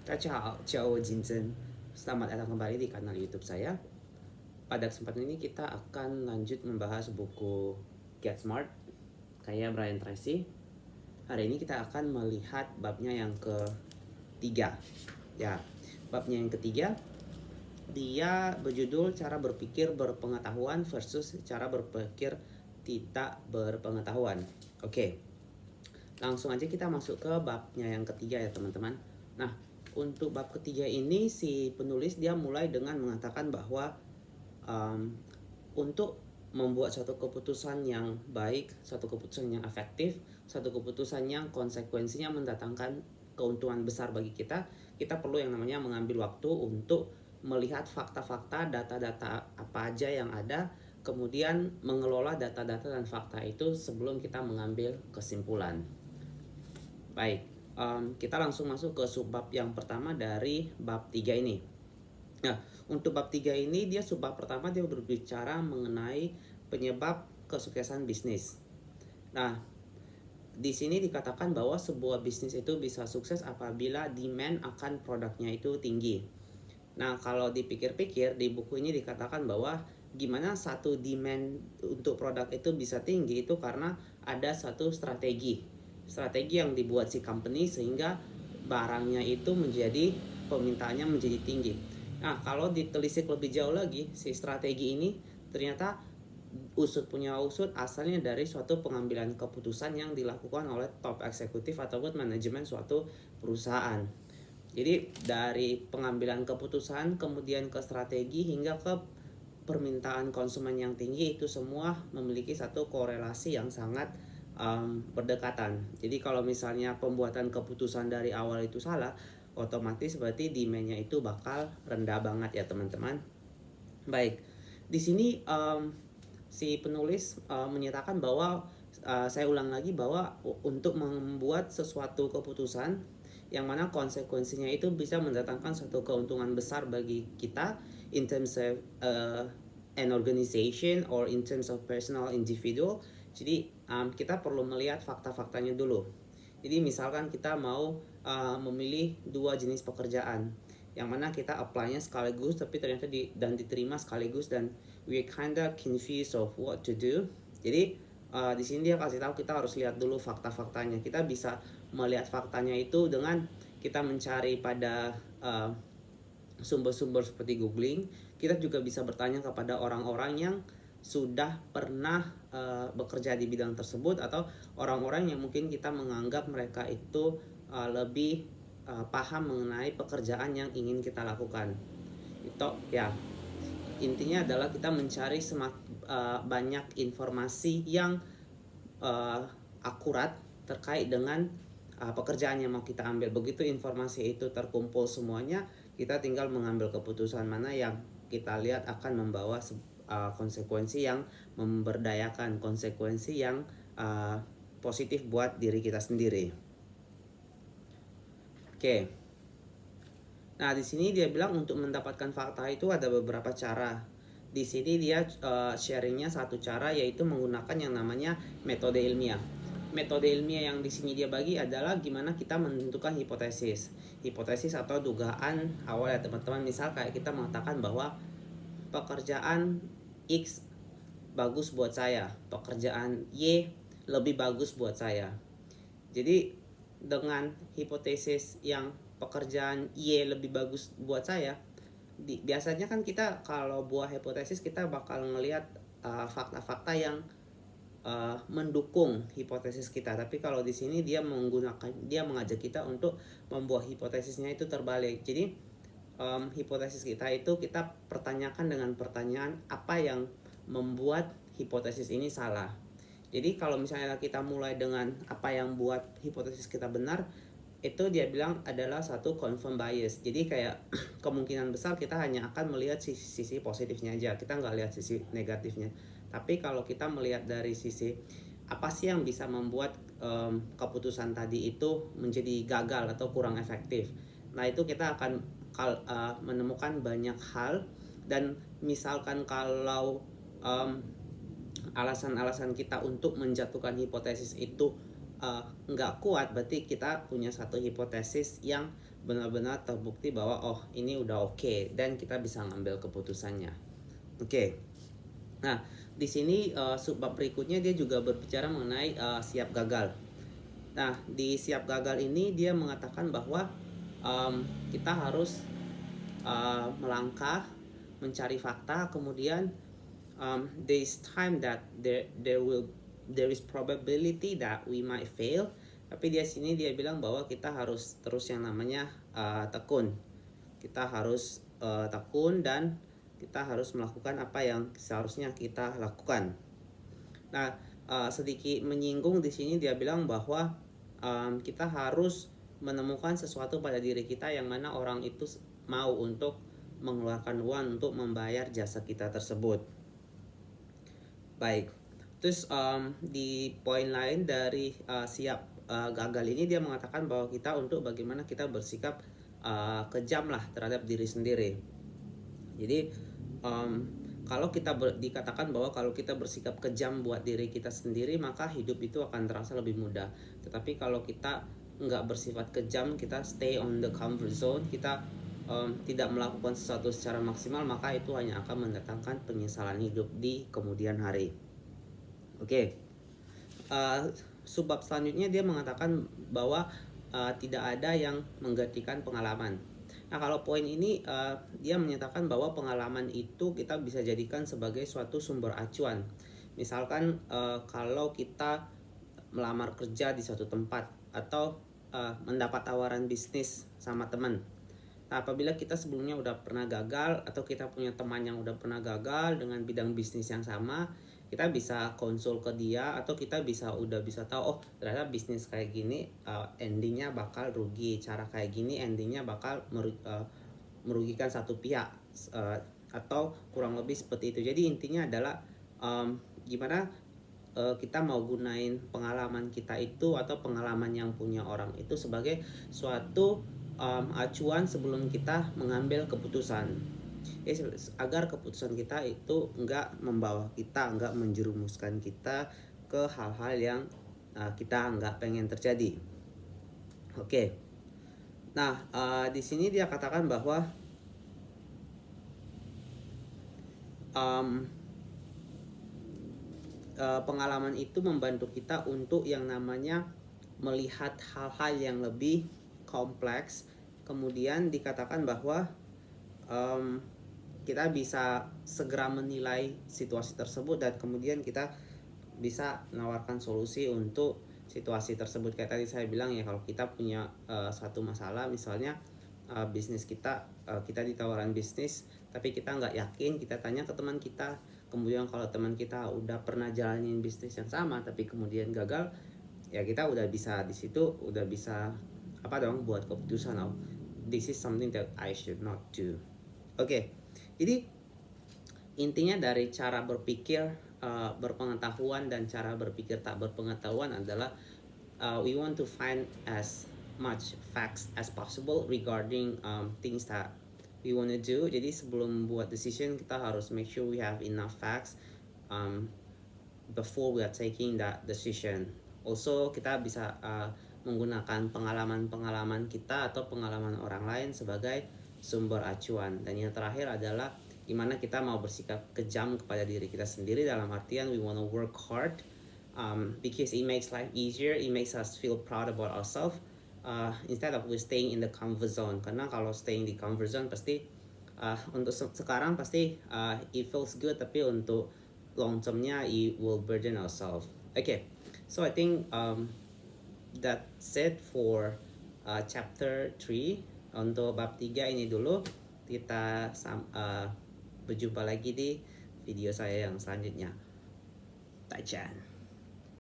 Ciao, ciao Jinzen. Selamat datang kembali di kanal YouTube saya. Pada kesempatan ini kita akan lanjut membahas buku Get Smart karya Brian Tracy. Hari ini kita akan melihat babnya yang ketiga. Ya, babnya yang ketiga dia berjudul cara berpikir berpengetahuan versus cara berpikir tidak berpengetahuan. Oke. Langsung aja kita masuk ke babnya yang ketiga ya teman-teman. Nah, untuk bab ketiga ini si penulis dia mulai dengan mengatakan bahwa untuk membuat suatu keputusan yang baik, suatu keputusan yang efektif, suatu keputusan yang konsekuensinya mendatangkan keuntungan besar bagi kita, kita perlu yang namanya mengambil waktu untuk melihat fakta-fakta, data-data apa aja yang ada, kemudian mengelola data-data dan fakta itu sebelum kita mengambil kesimpulan. Baik, kita langsung masuk ke subbab yang pertama dari bab 3 ini. Nah, untuk bab 3 ini dia subbab pertama dia berbicara mengenai penyebab kesuksesan bisnis. Nah, di sini dikatakan bahwa sebuah bisnis itu bisa sukses apabila demand akan produknya itu tinggi. Nah, kalau dipikir-pikir di buku ini dikatakan bahwa gimana satu demand untuk produk itu bisa tinggi itu karena ada satu strategi yang dibuat si company sehingga barangnya itu menjadi permintaannya menjadi tinggi. Nah, kalau ditelisik lebih jauh lagi, si strategi ini ternyata punya usut asalnya dari suatu pengambilan keputusan yang dilakukan oleh top eksekutif ataupun manajemen suatu perusahaan. Jadi dari pengambilan keputusan kemudian ke strategi hingga ke permintaan konsumen yang tinggi itu semua memiliki satu korelasi yang sangat berdekatan. Jadi kalau misalnya pembuatan keputusan dari awal itu salah, otomatis berarti demand-nya itu bakal rendah banget ya teman-teman. Baik, di sini si penulis menyatakan bahwa saya ulang lagi bahwa untuk membuat sesuatu keputusan yang mana konsekuensinya itu bisa mendatangkan suatu keuntungan besar bagi kita in terms of an organization or in terms of personal individual. Jadi kita perlu melihat fakta-faktanya dulu. Jadi misalkan kita mau memilih dua jenis pekerjaan yang mana kita apply-nya sekaligus tapi ternyata dan diterima sekaligus dan we kinda confused of what to do. Jadi di sini dia kasih tahu kita harus lihat dulu fakta-faktanya. Kita bisa melihat faktanya itu dengan kita mencari pada sumber-sumber seperti googling. Kita juga bisa bertanya kepada orang-orang yang sudah pernah bekerja di bidang tersebut atau orang-orang yang mungkin kita menganggap mereka itu lebih paham mengenai pekerjaan yang ingin kita lakukan. Itu ya intinya adalah kita mencari banyak informasi yang akurat terkait dengan pekerjaan yang mau kita ambil. Begitu informasi itu terkumpul semuanya, kita tinggal mengambil keputusan mana yang kita lihat akan membawa konsekuensi yang memberdayakan, konsekuensi yang positif buat diri kita sendiri. Oke. Nah, di sini dia bilang untuk mendapatkan fakta itu ada beberapa cara. Di sini dia sharingnya satu cara yaitu menggunakan yang namanya metode ilmiah. Metode ilmiah yang di sini dia bagi adalah gimana kita menentukan hipotesis. Hipotesis atau dugaan awal ya teman-teman. Misal kayak kita mengatakan bahwa pekerjaan X bagus buat saya, pekerjaan Y lebih bagus buat saya. Jadi dengan hipotesis yang pekerjaan Y lebih bagus buat saya, biasanya kan kita kalau buat hipotesis kita bakal ngelihat fakta-fakta yang mendukung hipotesis kita. Tapi kalau di sini dia mengajak kita untuk membuat hipotesisnya itu terbalik. Jadi hipotesis kita itu kita pertanyakan dengan pertanyaan apa yang membuat hipotesis ini salah. Jadi kalau misalnya kita mulai dengan apa yang buat hipotesis kita benar, itu dia bilang adalah satu confirm bias. Jadi kayak kemungkinan besar kita hanya akan melihat sisi positifnya aja, kita nggak lihat sisi negatifnya. Tapi kalau kita melihat dari sisi apa sih yang bisa membuat keputusan tadi itu menjadi gagal atau kurang efektif, nah itu kita akan menemukan banyak hal. Dan misalkan kalau alasan-alasan kita untuk menjatuhkan hipotesis itu nggak kuat, berarti kita punya satu hipotesis yang benar-benar terbukti bahwa oh ini udah oke, dan kita bisa ngambil keputusannya. Oke. Nah, di sini subbab berikutnya dia juga berbicara mengenai siap gagal. Nah, di siap gagal ini dia mengatakan bahwa kita harus melangkah, mencari fakta, kemudian there is time that there is probability that we might fail. Tapi di sini dia bilang bahwa kita harus terus yang namanya tekun. Kita harus tekun, dan kita harus melakukan apa yang seharusnya kita lakukan. Nah, sedikit menyinggung di sini dia bilang bahwa kita harus menemukan sesuatu pada diri kita yang mana orang itu mau untuk mengeluarkan uang untuk membayar jasa kita tersebut. Baik, terus di poin lain dari siap gagal ini dia mengatakan bahwa kita untuk bagaimana kita bersikap kejam lah terhadap diri sendiri. Jadi kalau kita dikatakan bahwa kalau kita bersikap kejam buat diri kita sendiri, maka hidup itu akan terasa lebih mudah. Tetapi kalau kita nggak bersifat kejam, kita stay on the comfort zone, kita tidak melakukan sesuatu secara maksimal, maka itu hanya akan mendatangkan penyesalan hidup di kemudian hari. Oke. Subbab selanjutnya dia mengatakan bahwa tidak ada yang menggantikan pengalaman. Nah, kalau poin ini dia menyatakan bahwa pengalaman itu kita bisa jadikan sebagai suatu sumber acuan. Misalkan kalau kita melamar kerja di suatu tempat atau mendapat tawaran bisnis sama teman. Nah, apabila kita sebelumnya udah pernah gagal atau kita punya teman yang udah pernah gagal dengan bidang bisnis yang sama, kita bisa konsul ke dia, atau kita udah bisa tahu oh ternyata bisnis kayak gini endingnya bakal rugi, cara kayak gini endingnya bakal merugikan satu pihak, atau kurang lebih seperti itu. Jadi intinya adalah gimana kita mau gunain pengalaman kita itu atau pengalaman yang punya orang itu sebagai suatu acuan sebelum kita mengambil keputusan, agar keputusan kita itu enggak membawa kita, enggak menjerumuskan kita ke hal-hal yang kita enggak pengen terjadi. Oke. Nah, di sini dia katakan bahwa pengalaman itu membantu kita untuk yang namanya melihat hal-hal yang lebih kompleks. Kemudian dikatakan bahwa kita bisa segera menilai situasi tersebut, dan kemudian kita bisa menawarkan solusi untuk situasi tersebut. Kayak tadi saya bilang ya, kalau kita punya satu masalah, misalnya bisnis kita ditawaran bisnis tapi kita nggak yakin, kita tanya ke teman kita. Kemudian kalau teman kita udah pernah jalanin bisnis yang sama tapi kemudian gagal, ya kita udah bisa di situ udah bisa buat keputusan, oh this is something that I should not do. Oke. Jadi intinya dari cara berpikir berpengetahuan dan cara berpikir tak berpengetahuan adalah we want to find as much facts as possible regarding things that we want to do. Jadi sebelum buat decision kita harus make sure we have enough facts before we are taking that decision. Also kita bisa menggunakan pengalaman kita atau pengalaman orang lain sebagai sumber acuan. Dan yang terakhir adalah gimana kita mau bersikap kejam kepada diri kita sendiri, dalam artian we want to work hard because it makes life easier, it makes us feel proud about ourselves instead of we staying in the comfort zone. Karena kalau staying di comfort zone pasti untuk sekarang pasti it feels good, tapi untuk long termnya it will burden ourselves. Okay, so I think that's it for chapter 3. Untuk bab 3 ini dulu. Kita berjumpa lagi di video saya yang selanjutnya. Taichan.